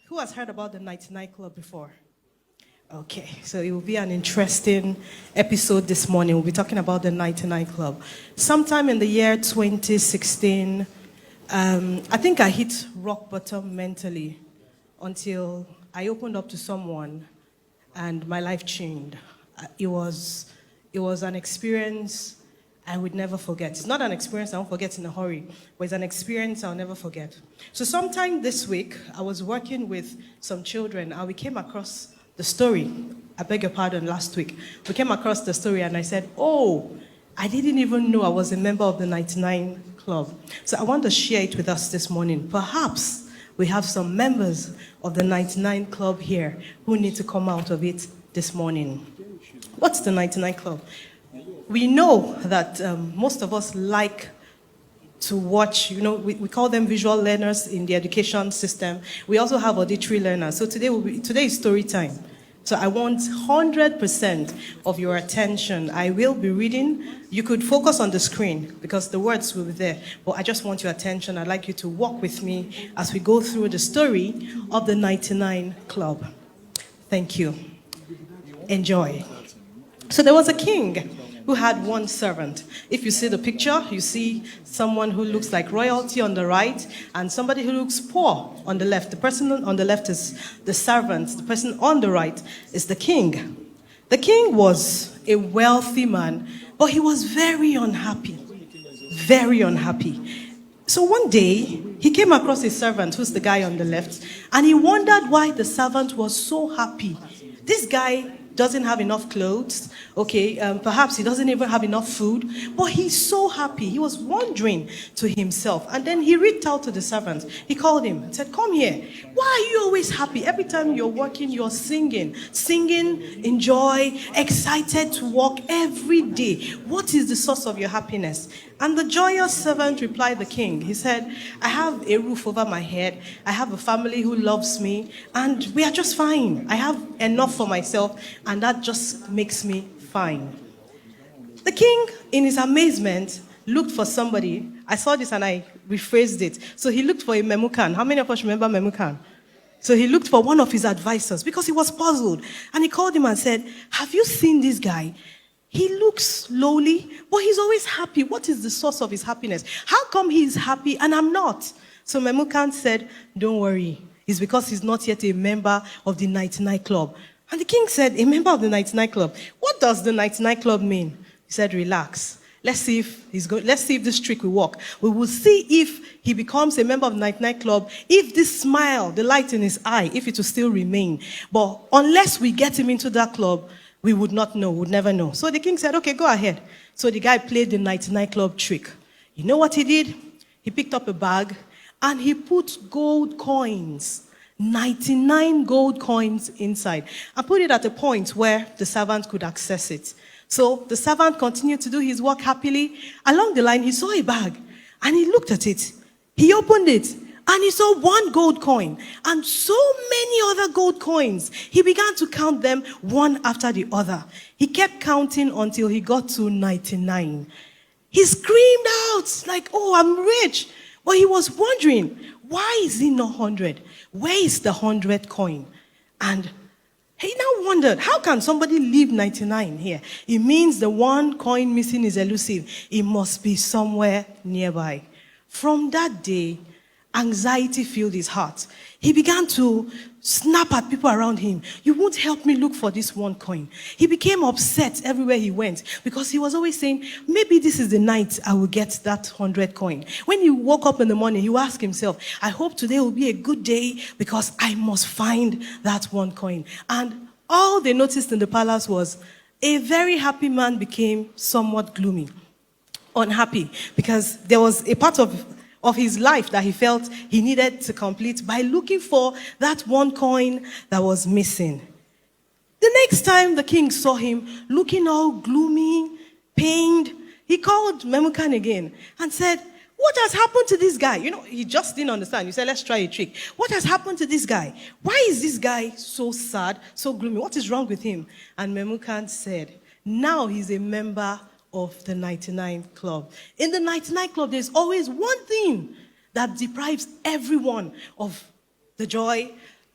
Who has heard about the 99 Club before? Okay, so it will be an interesting episode this morning. We'll be talking about the 99 Club. Sometime in the year 2016, I think I hit rock bottom mentally until I opened up to someone and my life changed. It was an experience I would never forget. It's not an experience I won't forget in a hurry, but it's an experience I'll never forget. So sometime this week, I was working with some children and we came across the story. I beg your pardon, last week. We came across the story and I said, oh, I didn't even know I was a member of the 99 Club. So I want to share it with us this morning. Perhaps we have some members of the 99 Club here who need to come out of it this morning. What's the 99 Club? We know that most of us like to watch, we call them visual learners in the education system. We also have auditory learners. So today is story time. So I want 100% of your attention. I will be reading. You could focus on the screen because the words will be there. But I just want your attention. I'd like you to walk with me as we go through the story of the 99 Club. Thank you. Enjoy. So there was a king who had one servant. If you see the picture, you see someone who looks like royalty on the right and somebody who looks poor on the left. The person on the left is the servant. The person on the right is the king. The king was a wealthy man, but he was very unhappy. Very unhappy. So one day, he came across his servant, who's the guy on the left, and he wondered why the servant was so happy. This guy doesn't have enough clothes, perhaps he doesn't even have enough food, but he's so happy. He was wondering to himself. And then he reached out to the servant. He called him and said, come here. Why are you always happy? Every time you're working, you're singing, enjoy, excited to work every day. What is the source of your happiness? And the joyous servant replied the king. He said, I have a roof over my head. I have a family who loves me. And we are just fine. I have enough for myself. And that just makes me fine. The king, in his amazement, looked for somebody. I saw this and I rephrased it. So he looked for a Memucan. How many of us remember Memucan? So he looked for one of his advisors because he was puzzled. And he called him and said, have you seen this guy? He looks lowly, but he's always happy. What is the source of his happiness? How come he's happy and I'm not? So Memucan said, don't worry. It's because he's not yet a member of the 99 Club. And the king said, a member of the 99 Club. What does the 99 Club mean? He said, relax. Let's see if this trick will work. We will see if he becomes a member of the 99 Club, if this smile, the light in his eye, if it will still remain. But unless we get him into that club, we would not know, would never know. So the king said, okay, go ahead. So the guy played the 99 Club trick. You know what he did? He picked up a bag and he put gold coins, 99 gold coins inside, and put it at a point where the servant could access it. So the servant continued to do his work happily. Along the line, he saw a bag and he looked at it. He opened it. And he saw one gold coin and so many other gold coins. He began to count them one after the other. He kept counting until he got to 99. He screamed out like, oh, I'm rich. But he was wondering, why is it not 100? Where is the 100th coin? And he now wondered, how can somebody leave 99 here? It means the one coin missing is elusive. It must be somewhere nearby. From that day, anxiety filled his heart. He began to snap at people around him. You won't help me look for this one coin. He became upset everywhere he went because he was always saying, maybe this is the night I will get that 100 coin. When he woke up in the morning, he would ask himself, I hope today will be a good day because I must find that one coin. And all they noticed in the palace was a very happy man became somewhat gloomy, unhappy, because there was a part of his life that he felt he needed to complete by looking for that one coin that was missing. The next time the king saw him looking all gloomy, pained, he called Memucan again and said, what has happened to this guy? He just didn't understand. You said, let's try a trick. What has happened to this guy? Why is this guy so sad, so gloomy? What is wrong with him? And Memucan said, now he's a member of the 99 Club. In the 99 Club, there's always one thing that deprives everyone of the joy,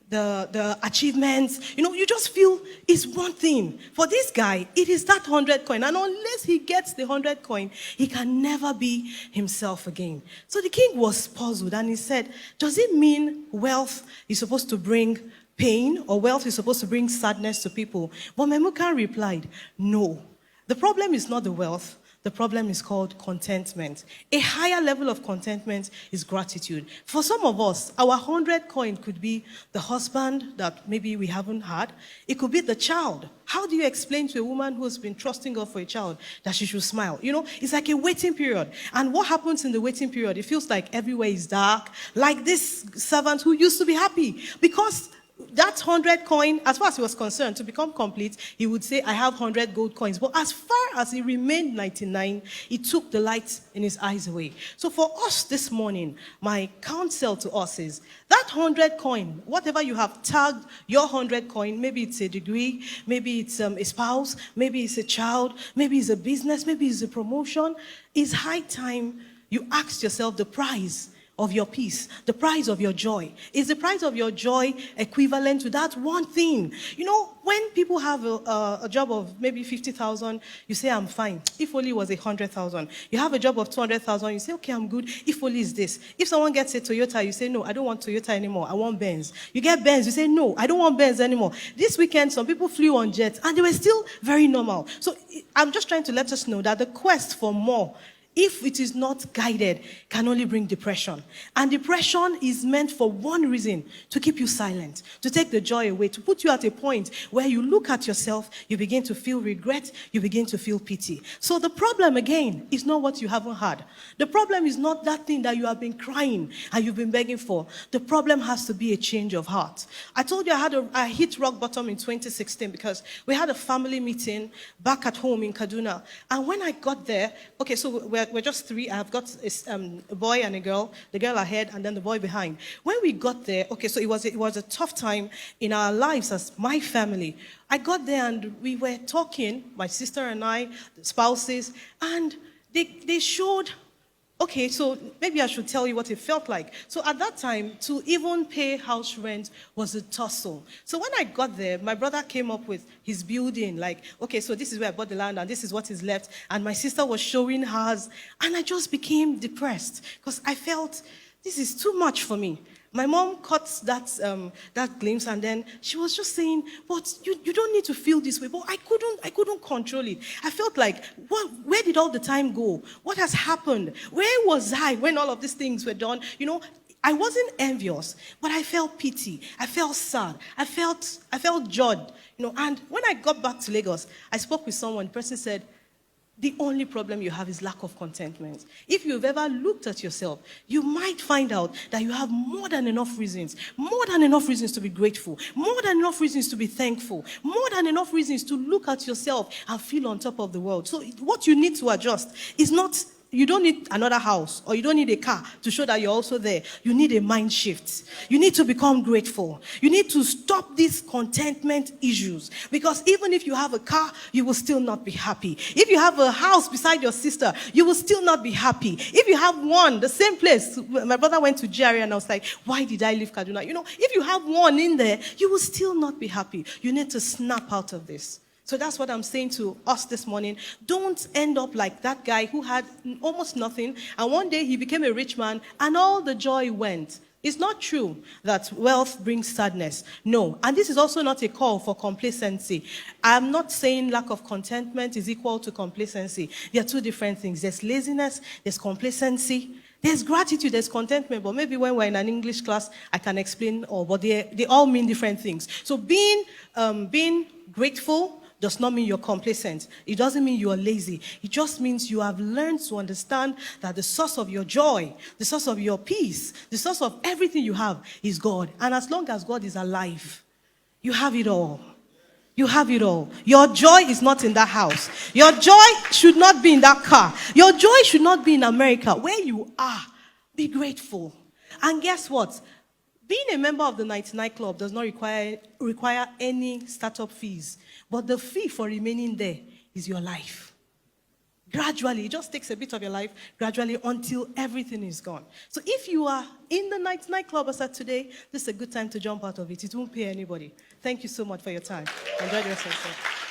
the achievements. You just feel it's one thing. For this guy, it is that 100 coin. And unless he gets the 100 coin, he can never be himself again. So the king was puzzled and he said, does it mean wealth is supposed to bring pain, or wealth is supposed to bring sadness to people? But Memucan replied, no. The problem is not the wealth. The problem is called contentment. A higher level of contentment is gratitude. For some of us, our 100 coin could be the husband that maybe we haven't had. It could be the child. How do you explain to a woman who's been trusting God for a child that she should smile? It's like a waiting period. And what happens in the waiting period? It feels like everywhere is dark. Like this servant who used to be happy because that 100 coin, as far as he was concerned, to become complete, he would say, I have 100 gold coins. But as far as he remained 99, he took the light in his eyes away. So for us this morning, my counsel to us is, that 100 coin, whatever you have tagged your 100 coin, maybe it's a degree, maybe it's a spouse, maybe it's a child, maybe it's a business, maybe it's a promotion, it's high time you ask yourself the price of your peace, the price of your joy. Is the price of your joy equivalent to that one thing? When people have a job of maybe 50,000, you say, I'm fine. If only it was 100,000. You have a job of 200,000, you say, okay, I'm good. If only it's this. If someone gets a Toyota, you say, no, I don't want Toyota anymore. I want Benz. You get Benz, you say, no, I don't want Benz anymore. This weekend, some people flew on jets, and they were still very normal. So I'm just trying to let us know that the quest for more, if it is not guided, can only bring depression. And depression is meant for one reason: to keep you silent, to take the joy away, to put you at a point where you look at yourself, you begin to feel regret, you begin to feel pity. So the problem, again, is not what you haven't had. The problem is not that thing that you have been crying and you've been begging for. The problem has to be a change of heart. I told you I hit rock bottom in 2016 because we had a family meeting back at home in Kaduna. And when I got there, okay, so we're just three. I've got a boy and a girl, the girl ahead and then the boy behind. When we got there, okay, so it was a tough time in our lives as my family. I got there and we were talking, my sister and I, the spouses, and they showed, okay, so maybe I should tell you what it felt like. So at that time, to even pay house rent was a tussle. So when I got there, my brother came up with his building, like, okay, so this is where I bought the land and this is what is left. And my sister was showing hers, and I just became depressed because I felt this is too much for me. My mom caught that glimpse, and then she was just saying, but you don't need to feel this way. But I couldn't control it. I felt like, where did all the time go? What has happened? Where was I when all of these things were done? I wasn't envious, but I felt pity. I felt sad. I felt judged. And when I got back to Lagos, I spoke with someone. The person said, the only problem you have is lack of contentment. If you've ever looked at yourself, you might find out that you have more than enough reasons to be grateful, more than enough reasons to be thankful, more than enough reasons to look at yourself and feel on top of the world. So what you need to adjust is not, you don't need another house or you don't need a car to show that you're also there. You need a mind shift. You need to become grateful. You need to stop these contentment issues, because even if you have a car, you will still not be happy. If you have a house beside your sister, you will still not be happy. If you have one, the same place, my brother went to Jerry and I was like, why did I leave Kaduna? If you have one in there, you will still not be happy. You need to snap out of this. So that's what I'm saying to us this morning. Don't end up like that guy who had almost nothing, and one day he became a rich man, and all the joy went. It's not true that wealth brings sadness. No. And this is also not a call for complacency. I'm not saying lack of contentment is equal to complacency. They are two different things. There's laziness, there's complacency. There's gratitude, there's contentment, but maybe when we're in an English class, I can explain all, but they all mean different things. So being grateful does not mean you're complacent. It doesn't mean you're lazy. It just means you have learned to understand that the source of your joy, the source of your peace, the source of everything you have is God. And as long as God is alive, you have it all. You have it all. Your joy is not in that house. Your joy should not be in that car. Your joy should not be in America. Where you are, be grateful. And guess what? Being a member of the 99 Club does not require any startup fees. But the fee for remaining there is your life. Gradually, it just takes a bit of your life, gradually, until everything is gone. So if you are in the nightclub as at today, this is a good time to jump out of it. It won't pay anybody. Thank you so much for your time. Enjoy the rest of the show.